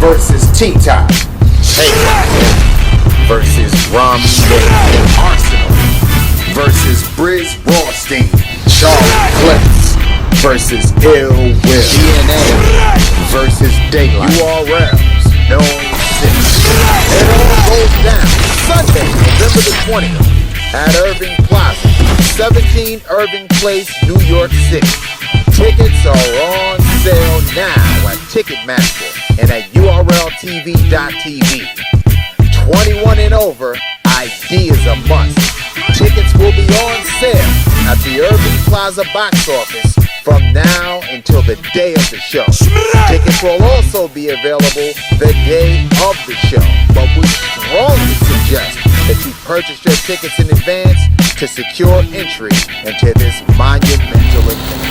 versus TTop. Versus Nome Arsenal versus Briz Rawstein. Charlie Clips versus Ill Will. DNA versus Daylight. URLs. Nome 6. It all goes down Sunday, November the 20th at Irving Plaza, 17 Irving Place, New York City. Tickets are on sale now at Ticketmaster and at Urltv.tv. 21 and over, ID is a must. Tickets will be on sale at the Irving Plaza box office from now until the day of the show. Tickets will also be available the day of the show, but we strongly suggest that you purchase your tickets in advance to secure entry into this monumental event.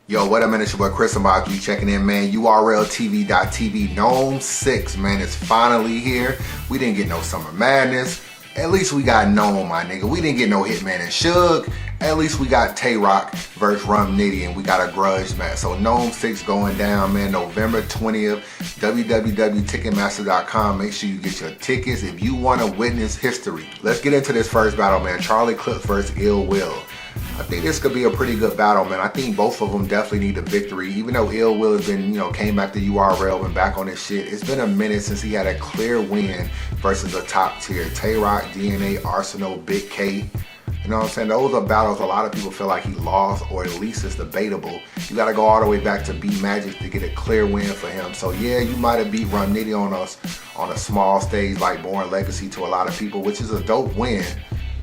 Yo, what up, man? It's your boy Chris Unbias. You checking in, man. Urltv.tv. Nome 6, man. It's finally here. We didn't get no Summer Madness. At least we got Nome, my nigga. We didn't get no Hitman and Suge. At least we got TTop versus Rum Nitty, and we got a grudge match. So Nome 6 going down, man, November 20th. www.ticketmaster.com. Make sure you get your tickets if you want to witness history. Let's get into this first battle, man. Charlie Clips versus Ill Will. I think this could be a pretty good battle, man. I think both of them definitely need a victory. Even though Ill Will has been, came back to URL and back on his shit. It's been a minute since he had a clear win versus a top tier. TTop, DNA, Arsenal, Big K. You know what I'm saying? Those are battles a lot of people feel like he lost, or at least it's debatable. You got to go all the way back to B Magic to get a clear win for him. So yeah, you might have beat Rum Nitty on a small stage like Born Legacy to a lot of people, which is a dope win.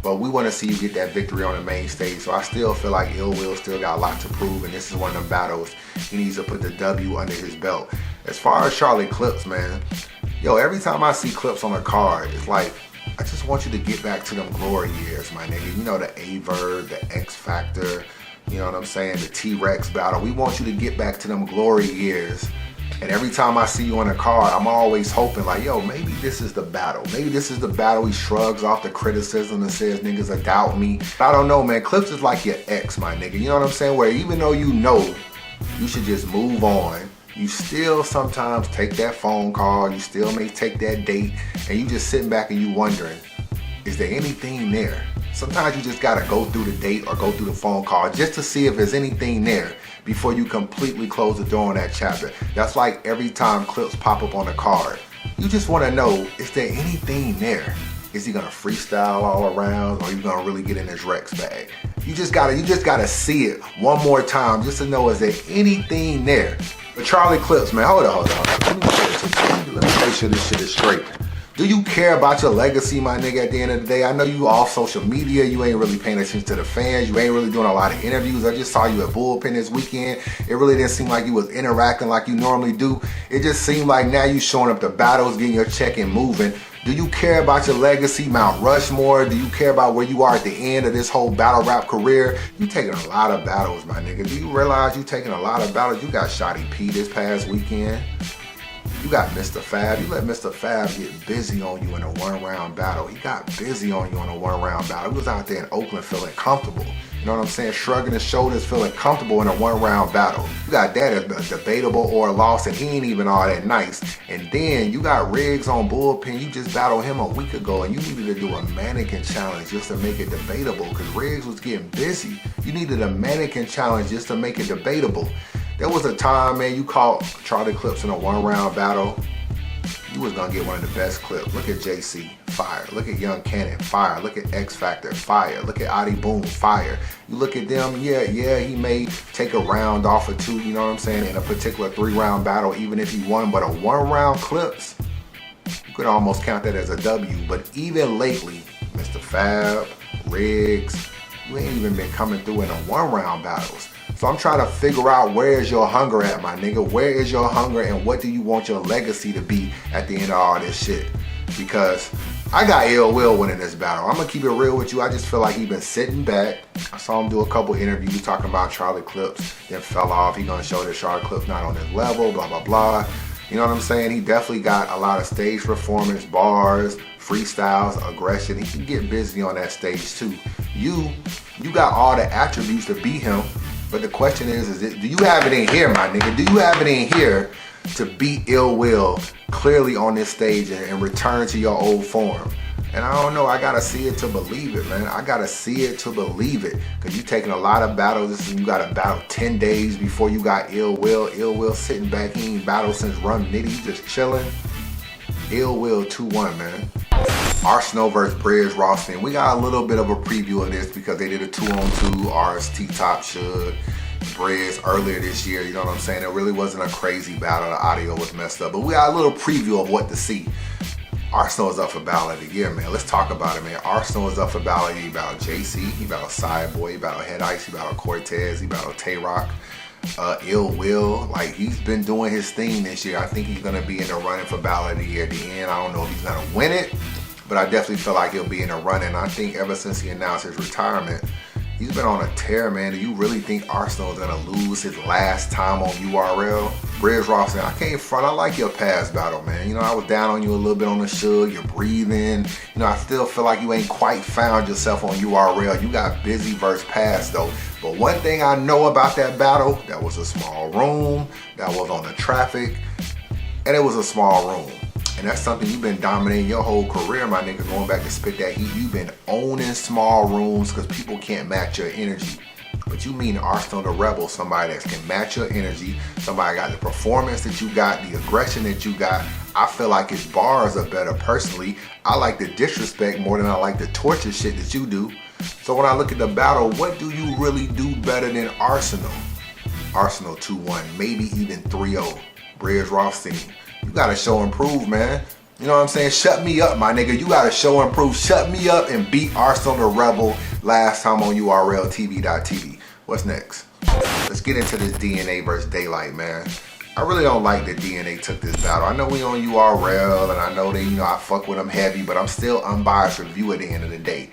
But we want to see you get that victory on the main stage. So I still feel like Ill Will still got a lot to prove, and this is one of them battles he needs to put the W under his belt. As far as Charlie Clips, man, yo, every time I see Clips on a card, it's like, I just want you to get back to them glory years, my nigga. You know, the Averb, the X Factor, you know what I'm saying, the T-Rex battle. We want you to get back to them glory years. And every time I see you on a card, I'm always hoping like, yo, maybe this is the battle. Maybe this is the battle. He shrugs off the criticism and says niggas are doubt me. I don't know, man. Clips is like your ex, my nigga. You know what I'm saying? Where even though you know you should just move on, you still sometimes take that phone call. You still may take that date, and you just sitting back and you wondering, is there anything there? Sometimes you just gotta go through the date or go through the phone call just to see if there's anything there before you completely close the door on that chapter. That's like every time Clips pop up on a card. You just wanna know, is there anything there? Is he gonna freestyle all around, or are you gonna really get in his Rex bag? You just gotta see it one more time just to know, is there anything there? But Charlie Clips, man, hold on. Let me make sure this shit is straight. Do you care about your legacy, my nigga, at the end of the day? I know you off social media. You ain't really paying attention to the fans. You ain't really doing a lot of interviews. I just saw you at Bullpen this weekend. It really didn't seem like you was interacting like you normally do. It just seemed like now you showing up to battles, getting your check and moving. Do you care about your legacy, Mount Rushmore? Do you care about where you are at the end of this whole battle rap career? You taking a lot of battles, my nigga. Do you realize you taking a lot of battles? You got Shotty P this past weekend. You got Mr. Fab. You let Mr. Fab get busy on you in a one-round battle. He got busy on you in a one-round battle. He was out there in Oakland feeling comfortable. You know what I'm saying? Shrugging his shoulders, feeling comfortable in a one-round battle. You got that as debatable or a loss, and he ain't even all that nice. And then you got Riggs on Bullpen. You just battled him a week ago, and you needed to do a mannequin challenge just to make it debatable because Riggs was getting busy. You needed a mannequin challenge just to make it debatable. There was a time, man, you caught Charlie Clips in a one-round battle. You was gonna get one of the best clips. Look at JC, fire. Look at Young Cannon, fire. Look at X Factor, fire. Look at Adi Boom, fire. You look at them, yeah, he may take a round off or two, you know what I'm saying, in a particular 3-round battle, even if he won, but a one-round Clips, you could almost count that as a W. But even lately, Mr. Fab, Riggs, you ain't even been coming through in a one-round battles. So I'm trying to figure out, where is your hunger at, my nigga? Where is your hunger, and what do you want your legacy to be at the end of all this shit? Because I got Ill Will winning this battle. I'm gonna keep it real with you. I just feel like he been sitting back. I saw him do a couple interviews talking about Charlie Clips, then fell off. He gonna show that Charlie Clips not on his level, blah, blah, blah. You know what I'm saying? He definitely got a lot of stage performance, bars, freestyles, aggression. He can get busy on that stage too. You got all the attributes to beat him. But the question is do you have it in here, my nigga? Do you have it in here to beat Ill Will clearly on this stage and return to your old form? And I don't know, I gotta see it to believe it, man. I gotta see it to believe it. Cause you taking a lot of battles, and you got to battle 10 days before you got Ill Will. Ill Will sitting back, he ain't battled since Run Nitty, just chilling. Ill Will 2-1, man. Arsenal versus Briz Rawsteen. We got a little bit of a preview of this because they did a 2-on-2, Ars, TTop, Suge, Briz earlier this year, you know what I'm saying? It really wasn't a crazy battle, the audio was messed up, but we got a little preview of what to see. Arsenal is up for battle of the year, man. Let's talk about it, man. Arsenal is up for battle. He battled JC, he battled Sideboy, he battled Head Ice, he battled Cortez, he battled Tay-Rock. Ill Will, like, he's been doing his thing this year. I think he's gonna be in the running for battle of the year at the end. I don't know if he's gonna win it, but I definitely feel like he'll be in the running. I think ever since he announced his retirement, he's been on a tear, man. Do you really think Arsenal is gonna lose his last time on URL? Briz Rawsteen, I can't front. I like your past battle, man. You know, I was down on you a little bit on the Suge. You're breathing. You know, I still feel like you ain't quite found yourself on URL. You got busy versus past, though. But one thing I know about that battle, that was a small room, that was on the traffic, and it was a small room. And that's something you've been dominating your whole career, my nigga, going back to spit that heat. You've been owning small rooms because people can't match your energy. But you mean Arsenal the Rebel, somebody that can match your energy, somebody got the performance that you got, the aggression that you got. I feel like his bars are better personally. I like the disrespect more than I like the torture shit that you do. So when I look at the battle, what do you really do better than Arsenal? Arsenal 2-1, maybe even 3-0. Briz Rawsteen, you gotta show and prove, man. You know what I'm saying? Shut me up, my nigga. You gotta show and prove. Shut me up and beat Arsenal the Rebel last time on Urltv.tv. What's next? Let's get into this DNA versus Daylight, man. I really don't like that DNA took this battle. I know we on URL and I know that, you know, I fuck with them heavy, but I'm still unbiased review at the end of the day.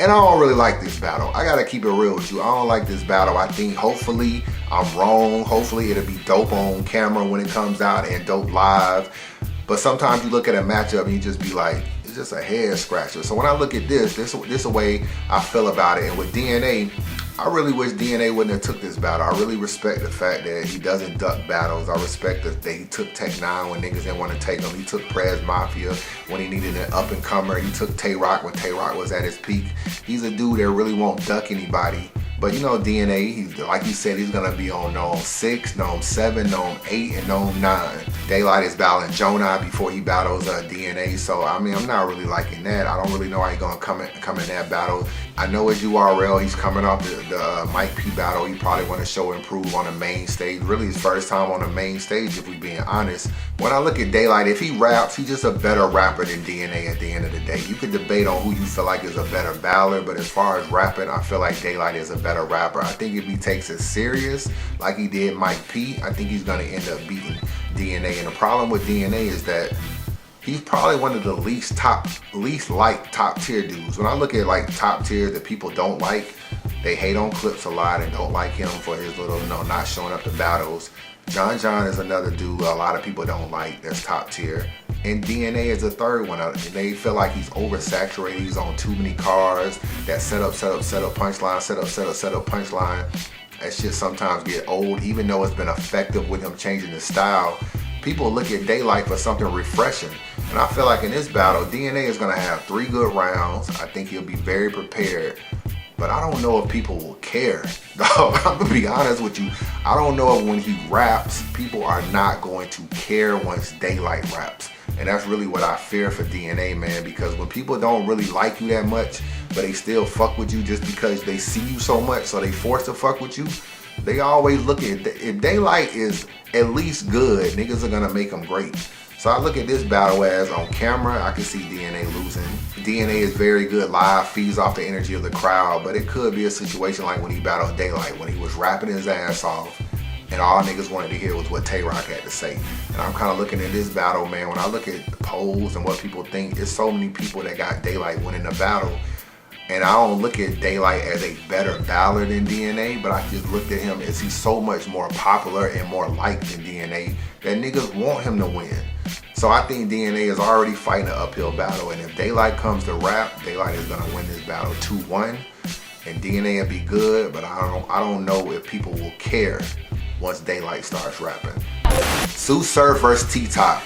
And I don't really like this battle. I gotta keep it real with you. I don't like this battle. I think hopefully I'm wrong. Hopefully it'll be dope on camera when it comes out and dope live. But sometimes you look at a matchup and you just be like, it's just a head scratcher. So when I look at this is a way I feel about it. And with DNA, I really wish DNA wouldn't have took this battle. I really respect the fact that he doesn't duck battles. I respect that he took Tech 9 when niggas didn't want to take him. He took Prez Mafia when he needed an up and comer. He took Tay-Rock when Tay-Rock was at his peak. He's a dude that really won't duck anybody. But you know, DNA, he's, like he said, he's gonna be on Nome 6, Nome 7, Nome 8, and Nome 9. Daylight is battling Jonah before he battles DNA. So I mean, I'm not really liking that. I don't really know how he's gonna come in that battle. I know his URL, he's coming off the Mike P battle. He probably want to show and prove on the main stage. Really his first time on the main stage, if we being honest. When I look at Daylight, if he raps, he's just a better rapper than DNA at the end of the day. You could debate on who you feel like is a better battler, but as far as rapping, I feel like Daylight is a better rapper. I think if he takes it serious, like he did Mike P, I think he's gonna end up beating DNA. And the problem with DNA is that he's probably one of the least liked top tier dudes. When I look at like top tier that people don't like, they hate on Clips a lot and don't like him for his little, you know, not showing up to battles. John is another dude a lot of people don't like that's top tier. And DNA is a third one. They feel like he's oversaturated. He's on too many cars. That setup, punchline, setup, punchline. That shit sometimes get old, even though it's been effective with him changing his style. People look at Daylight for something refreshing. And I feel like in this battle, DNA is gonna have 3 good rounds. I think he'll be very prepared. But I don't know if people will care. I'm gonna be honest with you. I don't know if when he raps, people are not going to care once Daylight raps. And that's really what I fear for DNA, man, because when people don't really like you that much, but they still fuck with you just because they see you so much, so they forced to fuck with you, they always look at, if Daylight is at least good, niggas are gonna make him great. So I look at this battle as on camera, I can see DNA losing. DNA is very good live, feeds off the energy of the crowd, but it could be a situation like when he battled Daylight, when he was rapping his ass off, and all niggas wanted to hear was what Tay-Rock had to say. And I'm kind of looking at this battle, man, when I look at the polls and what people think, there's so many people that got Daylight winning the battle. And I don't look at Daylight as a better battler than DNA, but I just looked at him as he's so much more popular and more liked than DNA that niggas want him to win. So I think DNA is already fighting an uphill battle, and if Daylight comes to rap, Daylight is gonna win this battle 2-1. and DNA will be good, but I don't know if people will care once Daylight starts rapping. Sue Surf versus TTop.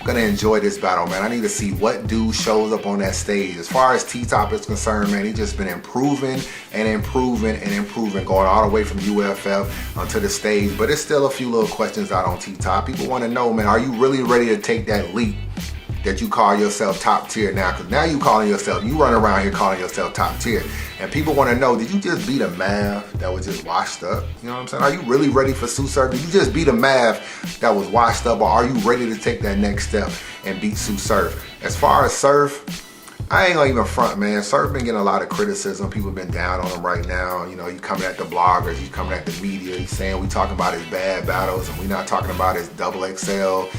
I'm gonna enjoy this battle, man. I need to see what dude shows up on that stage. As far as TTop is concerned, man, he's just been improving and improving and improving, going all the way from UFF onto the stage. But there's still a few little questions out on TTop. People want to know, man, are you really ready to take that leap that you call yourself top tier now? Because now you run around here calling yourself top tier. And people want to know, did you just beat a Mav that was just washed up? You know what I'm saying? Are you really ready for Sue Surf? Did you just beat a Mav that was washed up, or are you ready to take that next step and beat Sue Surf? As far as Surf, I ain't gonna even front, man. Surf been getting a lot of criticism. People been down on him right now. You know, he's coming at the bloggers, he's coming at the media. He's saying we talking about his bad battles and we not talking about his XXL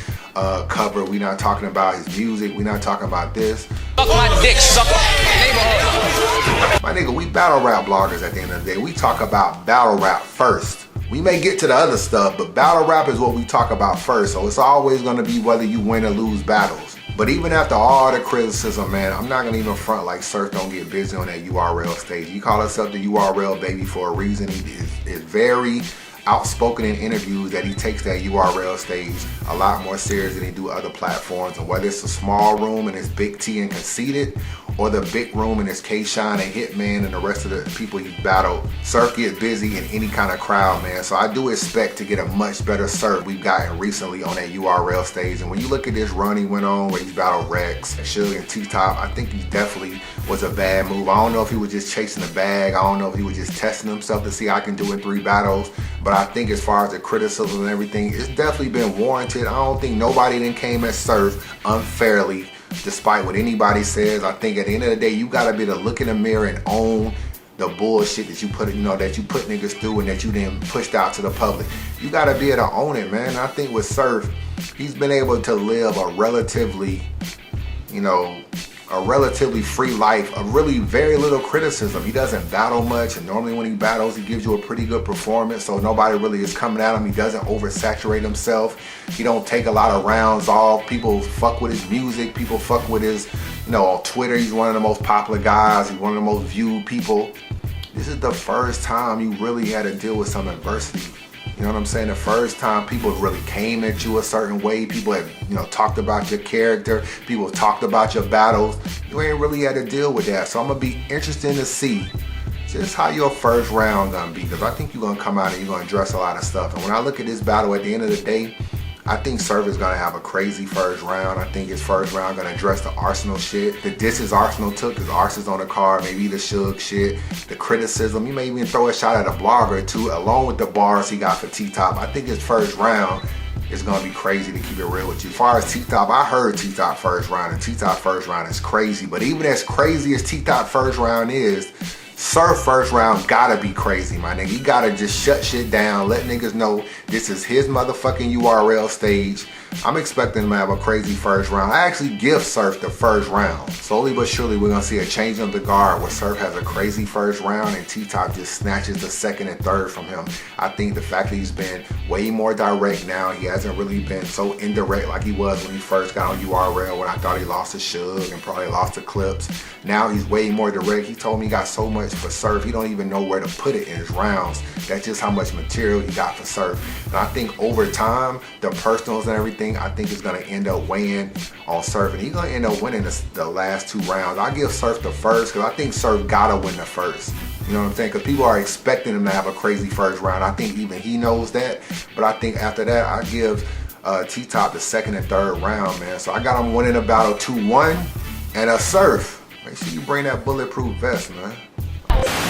cover. We not talking about his music. We not talking about this. Suck my dick, sucker. My nigga, we battle rap bloggers at the end of the day. We talk about battle rap first. We may get to the other stuff, but battle rap is what we talk about first. So it's always gonna be whether you win or lose battles. But even after all the criticism, man, I'm not gonna even front like Surf don't get busy on that URL stage. He called himself the URL baby for a reason. He is very outspoken in interviews that he takes that URL stage a lot more serious than he do other platforms. And whether it's a small room and it's Big T and Conceited, or the big room and it's K-Shine and Hitman and the rest of the people you battled, Surf gets busy in any kind of crowd, man. So I do expect to get a much better Surf we've gotten recently on that URL stage. And when you look at this run he went on where he's battled Rex, Suge, and TTop, I think he definitely was a bad move. I don't know if he was just chasing the bag. I don't know if he was just testing himself to see how I can do in 3 battles. But I think as far as the criticism and everything, it's definitely been warranted. I don't think nobody then came at Surf unfairly, despite what anybody says. I think at the end of the day, you gotta be able to look in the mirror and own the bullshit that you put, that you put niggas through and that you then pushed out to the public. You gotta be able to own it, man. And I think with Surf, he's been able to live a relatively free life of really very little criticism. He doesn't battle much, and normally when he battles, he gives you a pretty good performance, so nobody really is coming at him. He doesn't oversaturate himself. He don't take a lot of rounds off. People fuck with his music. People fuck with his, on Twitter, he's one of the most popular guys. He's one of the most viewed people. This is the first time you really had to deal with some adversity. You know what I'm saying? The first time people really came at you a certain way. People have, talked about your character. People have talked about your battles. You ain't really had to deal with that. So I'm gonna be interested to see just how your first round gonna be, because I think you're gonna come out and you're gonna address a lot of stuff. And when I look at this battle at the end of the day, I think Surf is gonna have a crazy first round. I think his first round gonna address the Arsenal shit. The disses Arsenal took, because Arsenal's on the card, maybe the Suge shit, the criticism. You may even throw a shot at a blogger too, along with the bars he got for TTop. I think his first round is gonna be crazy, to keep it real with you. As far as TTop, I heard TTop first round, and TTop first round is crazy. But even as crazy as TTop first round is, Surf first round gotta be crazy, my nigga. He gotta just shut shit down, let niggas know this is his motherfucking URL stage. I'm expecting him to have a crazy first round. I actually give Surf the first round. Slowly but surely, we're gonna see a change of the guard where Surf has a crazy first round and TTop just snatches the second and third from him. I think the fact that he's been way more direct now, he hasn't really been so indirect like he was when he first got on URL, when I thought he lost to Suge and probably lost to Clips. Now he's way more direct. He told me he got so much for Surf, he don't even know where to put it in his rounds. That's just how much material he got for Surf. And I think over time, the personals and everything, I think is gonna end up weighing on Surf, and he's gonna end up winning the last 2 rounds. I give Surf the first, because I think Surf gotta win the first. You know what I'm saying? Because people are expecting him to have a crazy first round. I think even he knows that, but I think after that, I give TTop the second and third round, man. So I got him winning the battle 2-1, and a Surf, make sure you bring that bulletproof vest, man.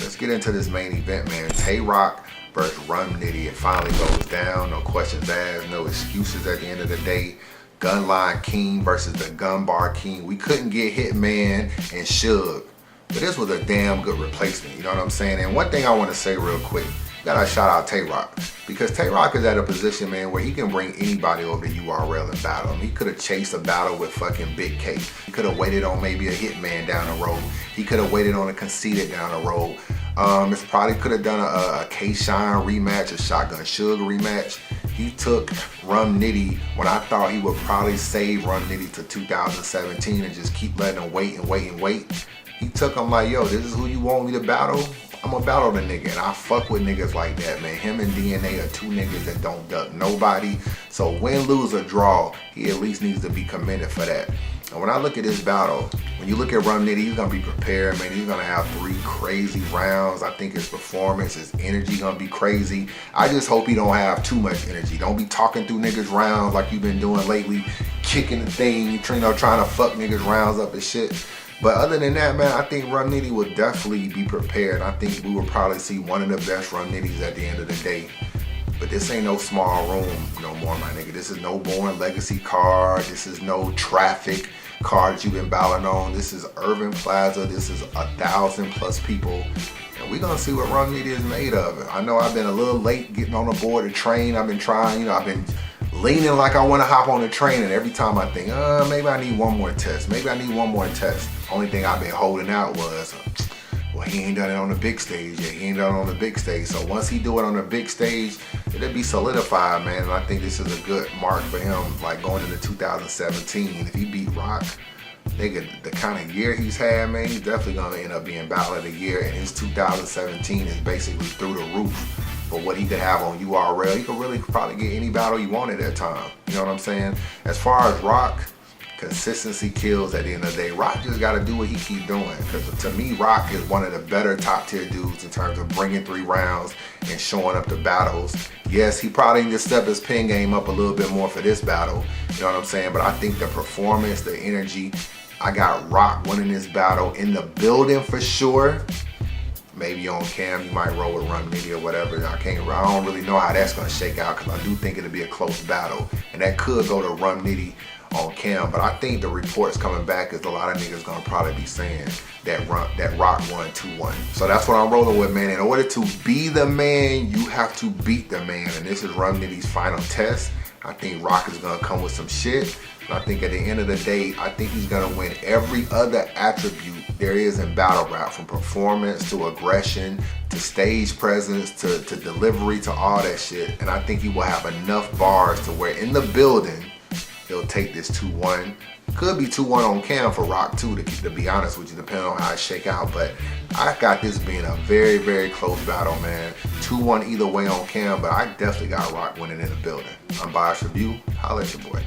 Let's get into this main event, man. Tay Rock versus Rum Nitty. It finally goes down. No questions asked, no excuses at the end of the day. Gunline King versus the Gun Bar King. We couldn't get Hitman and Suge, but this was a damn good replacement. You know what I'm saying? And one thing I want to say real quick, gotta shout out Tay Rock, because Tay Rock is at a position, man, where he can bring anybody over to URL and battle him. He could have chased a battle with fucking Big K. He could have waited on maybe a Hitman down the road. He could have waited on a Conceited down the road. It's probably could have done a K-Shine rematch, a Shotgun Suge rematch. He took Rum Nitty when I thought he would probably save Rum Nitty to 2017 and just keep letting him wait and wait and wait. He took him like, yo, this is who you want me to battle? I'm gonna battle the nigga, and I fuck with niggas like that, man. Him and DNA are two niggas that don't duck nobody. So win, lose, or draw, he at least needs to be commended for that. And when I look at this battle, when you look at Rum Nitty, he's gonna be prepared, man. He's gonna have 3 crazy rounds. I think his performance, his energy gonna be crazy. I just hope he don't have too much energy. Don't be talking through niggas rounds like you've been doing lately, kicking the thing, you know, trying to fuck niggas rounds up and shit. But other than that, man, I think Rum Nitty will definitely be prepared. I think we will probably see one of the best Rum Nitties at the end of the day. But this ain't no small room no more, my nigga. This is no Born Legacy card. This is no Traffic card that you've been battling on. This is Irving Plaza. This is 1,000+ people. And we're gonna see what Rum Nitty is made of. I know I've been a little late getting on the board to train. I've been trying, you know, I've been leaning like I want to hop on the train, and every time I think, maybe I need one more test. Maybe I need one more test. Only thing I've been holding out was, well, he ain't done it on the big stage yet. He ain't done it on the big stage. So once he do it on the big stage, it'll be solidified, man. And I think this is a good mark for him, like going into 2017. If he beat Rock, nigga, the kind of year he's had, man, he's definitely gonna end up being Battle of the Year. And his 2017 is basically through the roof. But what he could have on URL, he could really probably get any battle he wanted at that time. You know what I'm saying? As far as Rock, consistency kills at the end of the day. Rock just got to do what he keep doing. Because to me, Rock is one of the better top tier dudes in terms of bringing 3 rounds and showing up to battles. Yes, he probably needs to step his pin game up a little bit more for this battle. You know what I'm saying? But I think the performance, the energy, I got Rock winning this battle in the building for sure. Maybe on cam, you might roll with Rum Nitty or whatever. I don't really know how that's gonna shake out, because I do think it'll be a close battle, and that could go to Rum Nitty on cam. But I think the reports coming back is a lot of niggas gonna probably be saying that Rock won 2-1. So that's what I'm rolling with, man. In order to be the man, you have to beat the man, and this is Rum Nitty's final test. I think Rock is gonna come with some shit. And I think at the end of the day, I think he's gonna win every other attribute there is in battle rap, from performance to aggression to stage presence to delivery to all that shit. And I think he will have enough bars to where in the building he'll take this 2-1. Could be 2-1 on cam for Rock too, to be honest with you, depending on how it shake out. But I got this being a very, very close battle, man. 2-1 either way on cam, but I definitely got Rock winning in the building. Unbiased review, holla at your boy.